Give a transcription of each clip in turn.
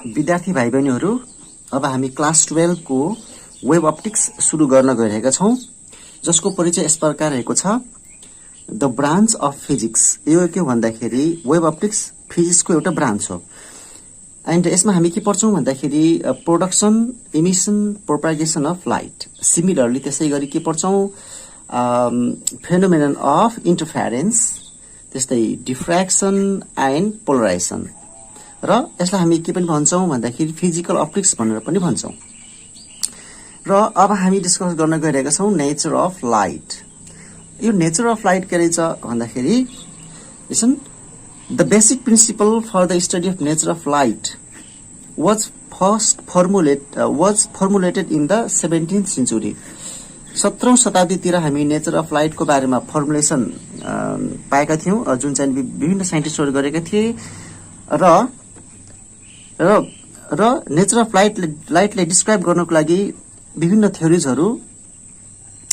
विद्यार्थी भाइ बहिनीहरू, अब हामी क्लास 12 को वेब अप्टिक्स सुरु गर्न गइरहेका छौं, जसको परिचय यस प्रकार रहेको छ। The branch of physics. यो के भन्दाखेरि वेब अप्टिक्स फिजिक्सको एउटा ब्रान्च हो। एन्ड यसमा हामी के पढ्छौं भन्दाखेरि production, emission, propagation of light. Similarly त्यसै गरी के पढ्छौं, फेनोमेनन अफ इन्टरफेरेन्स, त्यस्तै डिफ्र्याक्सन एन्ड पोलराइजेसन। र यसलाई हामी के पनि भन्छौं भन्दाखेरि फिजिकल अप्टिक्स भनेर पनि भन्छौं। र अब हामी डिस्कस गर्न गइरहेका छौं नेचर अफ लाइट। यो नेचर अफ लाइट के रहेछ भन्दाखेरि, listen, the basic principle for the study of nature of light was formulated in the 17th century। 17औं शताब्दीतिर हामी नेचर अफ लाइट को बारेमा फर्मुलेसन पाएका थियौं, जुन चाहिँ विभिन्न साइन्टिस्टहरु गरेका थिए। र नेचर अफ लाइटलाई डिस्क्राइब गर्नको लागि विभिन्न थ्योरीजहरु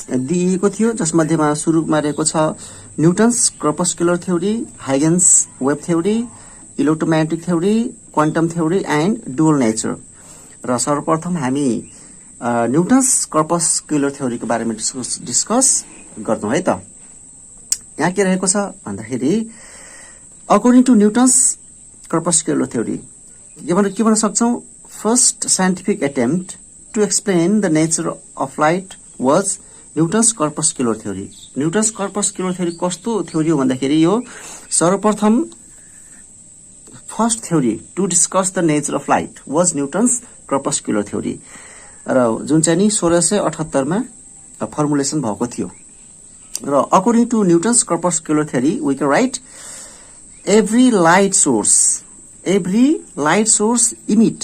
दिइएको थियो, जसमध्येमा सुरुमा रहेको छ Newton's corpuscular theory, Huygens wave theory, electromagnetic theory, quantum theory and dual nature. र सर्वप्रथम हामी न्यूटन्स कर्पस्कुलर थ्योरीको बारेमा डिस्कस गर्छौं है त। यहाँ के रहेको छ भन्दाखेरि, according to Newton's corpuscular theory के भन्न सक्छौं, first scientific attempt to explain the nature of light was Newton's corpuscular theory. Newton's corpuscular theory कस्तो थ्योरी हो भन्दाखेरि, यो सर्वप्रथम first theory to discuss the nature of light was Newton's corpuscular theory, र जुन चाहिँ नि 1678 मा फर्मुलेसन भएको थियो। र according to Newton's corpuscular theory we can write every light source emit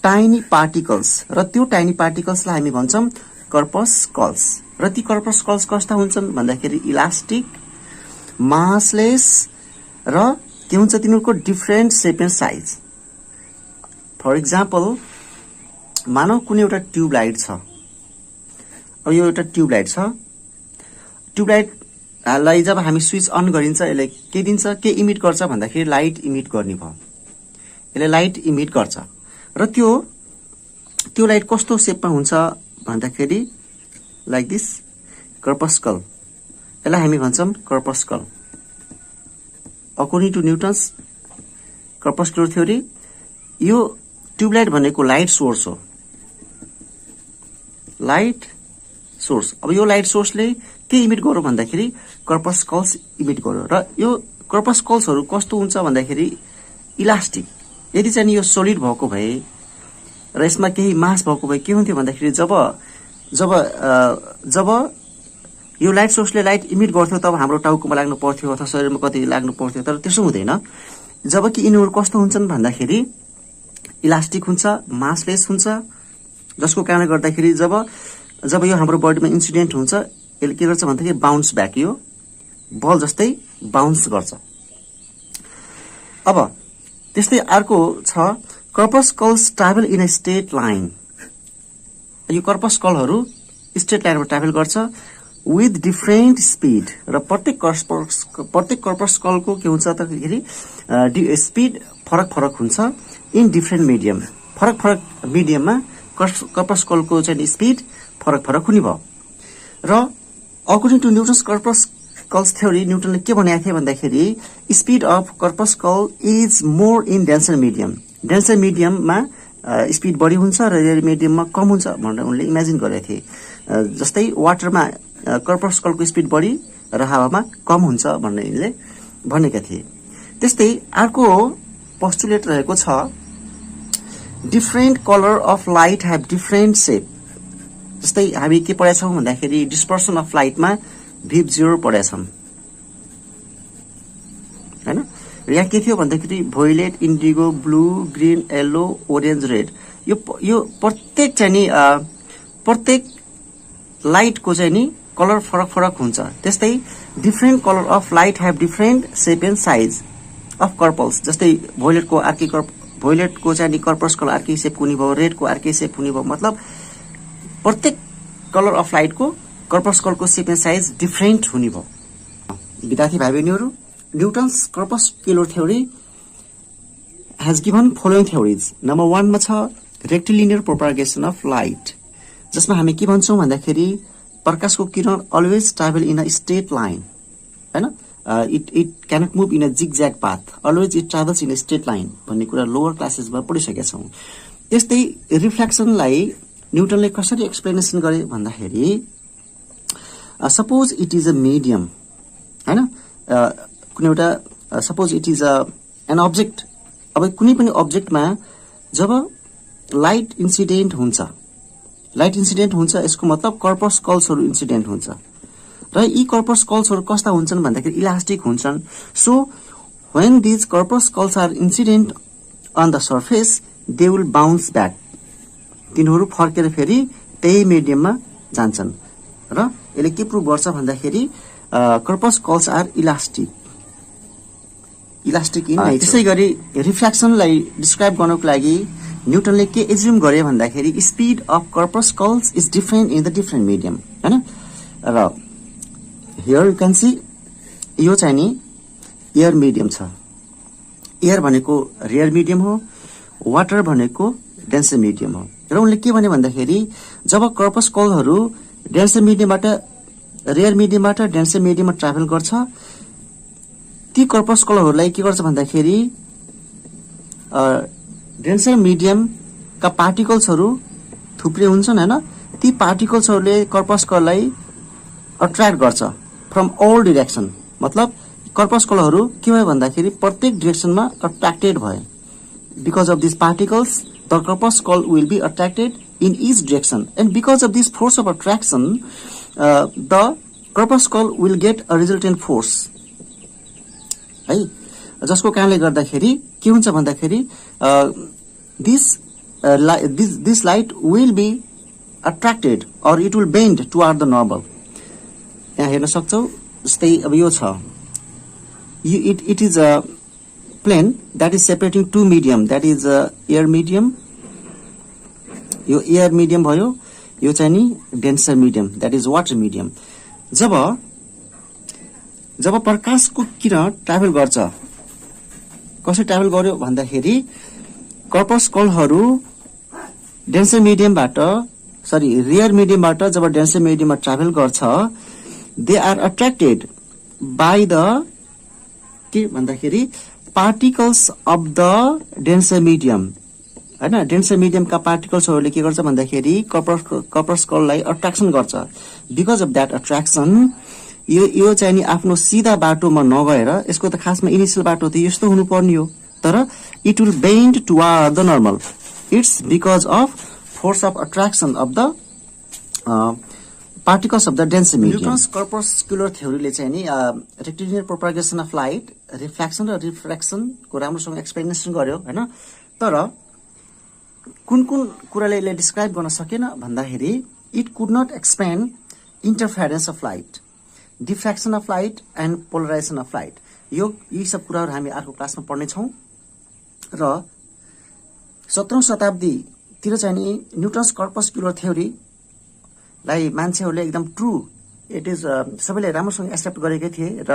tiny particles, र त्यो टाइनी पार्टिकल्सलाई हामी भन्छौं कर्पस्कल्स। र ती कर्पस्कल्स कस्ता हुन्छन् भन्दाखेरि इलास्टिक, मासलेस, र के हुन्छ तिनीहरुको different shape and size. For example, मानव कुनै एउटा ट्युबलाइट छ। अब यो एउटा ट्युबलाइट छ। ट्युबलाइटलाई जब हामी स्विच अन गरिन्छ, यसले के दिन्छ, के इमिट गर्छ भन्दाखेरि लाइट इमिट गर्ने भयो। यसले लाइट इमिट गर्छ। र त्यो लाइट कस्तो शेपमा हुन्छ भन्दाखेरि लाइक दिस, कर्पस्कल। यसलाई हामी भन्छौं कर्पस्कल। According to Newton's corpuscular theory, यो ट्युबलाइट भनेको लाइट सोर्स हो। Light source. अब यो लाइट सोर्सले के इमिट गर्यो भन्दाखेरि कर्पस्कल्स इमिट गर्यो। र यो कर्पस्कल्सहरु कस्तो हुन्छ भन्दाखेरि इलास्टिक। यदि चाहिँ यो सोलिड भएको भए र यसमा केही मास भएको भए के हुन्थ्यो भन्दाखेरि, जब यो लाइट सोर्सले लाइट इमिट गर्थ्यो तब हाम्रो टाउकोमा लाग्नु पर्थ्यो अथवा शरीरमा कति लाग्नु पर्थ्यो। तर त्यसो हुँदैन। जबकि यिनीहरु कस्तो हुन्छन् भन्दाखेरि इलास्टिक हुन्छ, मासलेस हुन्छ, जसको कारणले गर्दाखेरि जब यो हाम्रो बडीमा इन्सिडेन्ट हुन्छ, यसले के गर्छ भन्दाखेरि बाउन्स ब्याक, यो बल जस्तै बाउन्स गर्छ। अब त्यस्तै अर्को छ corpuscles travel in a straight line. यो कर्पस्कलहरु स्ट्रेट लाइनमा ट्राभल गर्छ विथ डिफरेन्ट स्पीड। र प्रत्येक कर्पस्कलको के हुन्छ तखेरि स्पीड फरक हुन्छ इन डिफरेन्ट मिडियम। फरक मिडियममा कर्पस्कलको चाहिँ स्पीड फरक हुने भयो। र according to Newton's corpuscles theory, न्यूटनले के भनेको थियो भन्दाखेरि speed of corpuscle is more in denser medium. Denser मिडियममा स्पीड बढी हुन्छ र रेयर मिडियममा कम हुन्छ भनेर उनले इमेजिन गरेका थिए। जस्तै वाटरमा कर्पस्कलको स्पीड बढी र हावामा कम हुन्छ भन्ने यिनले भनेका थिए। त्यस्तै अर्को पोस्टुलेट रहेको छ different colour of light have different shape. जस्तै हामी के पढेका छौं भन्दाखेरि डिस्पर्सन अफ लाइटमा V0 पढेका छौं हैन। यहाँ के थियो भन्दाखेरि violet, indigo, blue, green, yellow, orange, red. यो प्रत्येक चाहिँ नि प्रत्येक लाइटको चाहिँ नि कलर फरक हुन्छ। त्यस्तै different colour of light have different shape and size of corpuscles. जस्तै भोइलेटको चाहिँ नि कर्पस्कल अर्कै शेप हुने भयो, रेडको अर्कै शेप हुने भयो। मतलब प्रत्येक कलर अफ लाइटको corpuscle shape and size different हुने भयो। विद्यार्थी भाइ बहिनीहरु, Newton's corpuscular theory has given following theories. Number 1 मा छ rectilinear propagation of light, जसमा हामी के भन्छौं भन्दाखेरि प्रकाशको किरण always travel in a straight line, हैन? It cannot move in a zigzag path. Always it travels in a straight line भन्ने कुरा लोअर क्लासेसमा पढिसकेका छौं. त्यस्तै रिफ्लेक्सनलाई न्यूटनले कसरी एक्सप्लेनेसन गरे भन्दाखेरि suppose it is a medium, हैन? कुनै एउटा suppose it is an object. अब कुनै पनि अब्जेक्टमा जब लाइट इन्सिडेन्ट हुन्छ यसको मतलब कर्पस्कल्सहरु इन्सिडेन्ट हुन्छ र यी कर्पस्कल्सहरु कस्ता हुन्छन् भन्दाखेरि इलास्टिक हुन्छन्. So when this corpuscles are incident on the surface they will bounce back. तिनीहरु फर्केर फेरि त्यही मिडियममा जान्छन् र यसले के प्रुभ गर्छ भन्दाखेरि कर्पस्कल्स आर इलास्टिक इन नेचर. त्यसैगरी रिफ्लेक्सनलाई डिस्क्राइब गर्नको लागि न्यूटनले के एज्युम गरे भन्दाखेरि speed of corpuscles is different in the different medium, हैन? र हियर यु क्यान सी यो चाहिँ नि एयर मिडियम छ. एयर भनेको रेयर मिडियम हो, वाटर भनेको डेन्सर मिडियम हो. र उनले के भने भन्दाखेरि जब कर्पस्कलहरु डेन्सर मिडियमबाट रेयर मिडियमबाट डेन्सर मिडियममा ट्राभल गर्छ, ती कर्पस्कलहरुलाई के गर्छ भन्दाखेरि डेन्सर मिडियमका पार्टिकल्सहरु थुप्रै हुन्छन्, हैन? ती पार्टिकल्सहरुले कर्पस्कललाई अट्र्याक्ट गर्छ फ्रम ऑल डाइरेक्सन. मतलब कर्पस्कलहरु के भयो भन्दाखेरि प्रत्येक डाइरेक्सनमा अट्र्याक्टेड भए. Because of these particles, the corpuscle will be attracted in each direction, and because of this force of attraction, the corpuscle will get a resultant force. है, जसको कारणले गर्दाखेरि के हुन्छ भन्दाखेरि this light will be attracted or it will bend toward the normal. यहाँ हेर्न सक्छौ जस्तै अब यो छ, it is a plane that is separating two medium, that is air medium. यो air medium भयो, यो चाहिँ नि denser medium, that is water medium. जब प्रकाशको किरण ट्राभल गर्छ, कसरी ट्राभल गर्यो भन्दाखेरि कर्पस्कलहरु डेन्सर मिडियमबाट रेयर मिडियमबाट जब डेन्सर मिडियममा ट्राभल गर्छ, they are attracted by the के भन्दाखेरि particles of the denser medium, हैन? डेन्सर मिडियमका पार्टिकल्सहरुले के गर्छ भन्दाखेरि कर्पस्कललाई अट्र्याक्सन गर्छ. बिकज अफ दैट अट्र्याक्सन यो चाहिँ नि आफ्नो सीधा बाटोमा नगएर, यसको त खासमा इनिशियल बाटो त यस्तो हुनु पर्ने हो, तर it will bend toward the normal. It's because of force of attraction of the particles of the denser medium. Newton's corpuscular theory चाहिँ नि rectilinear propagation of light, reflection र रिफ्र्याक्सन को राम्रोसँग एक्सप्लेनेसन गर्यो, हैन? तर कुन कुराले यसले डिस्क्राइब गर्न सकेन भन्दाखेरि it could not explain interference of light, diffraction of light and polarisation of light. यी सब कुराहरु हामी अर्को क्लासमा पढ्ने छौं. र 17औं शताब्दीतिर चाहिँ नि न्यूटन्स कर्पस्कुलर थ्योरी लाई मान्छेहरुले एकदम ट्रू, इट इज सबैले राम्रोसँग एक्सेप्ट गरेकै थिए र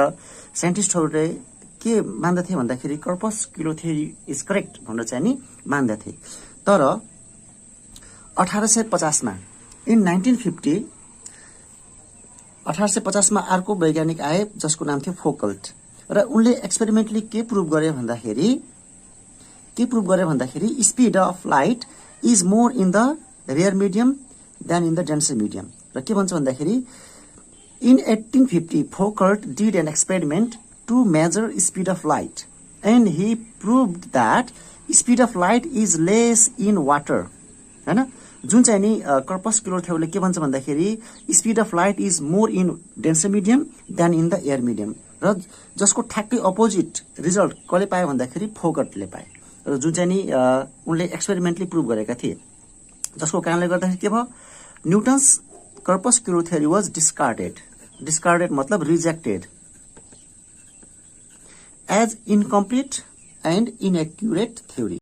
साइन्टिस्टहरुले के मान्दथे भन्दाखेरि कर्पस्कुलर थ्योरी इज करेक्ट भनेर चाहिँ नि मान्दथे. तर 1850 मा इन 1850 मा अर्को वैज्ञानिक आए जसको नाम थियो फोकल्ट, र उनले एक्सपेरिमेन्टली के प्रुभ गरे भन्दाखेरि speed of light is more in the rare medium than in the denser medium. र के भन्छ भन्दाखेरि in 1850 Foucault did an experiment to measure speed of light and he proved that speed of light is less in water, हैन? जुन चाहिँ नि कर्पस्कुलर थ्योरीले के भन्छ भन्दाखेरि speed of light is more in denser medium than in the air medium. र जसको ठ्याक्कै अपोजिट रिजल्ट कसले पाए भन्दाखेरि फोकल्टले पाए, र जुन चाहिँ नि उनले एक्सपेरिमेन्टली प्रुभ गरेका थिए, जसको कारणले गर्दाखेरि के भयो, Newton's corpuscular theory was discarded मतलब rejected as incomplete and inaccurate theory.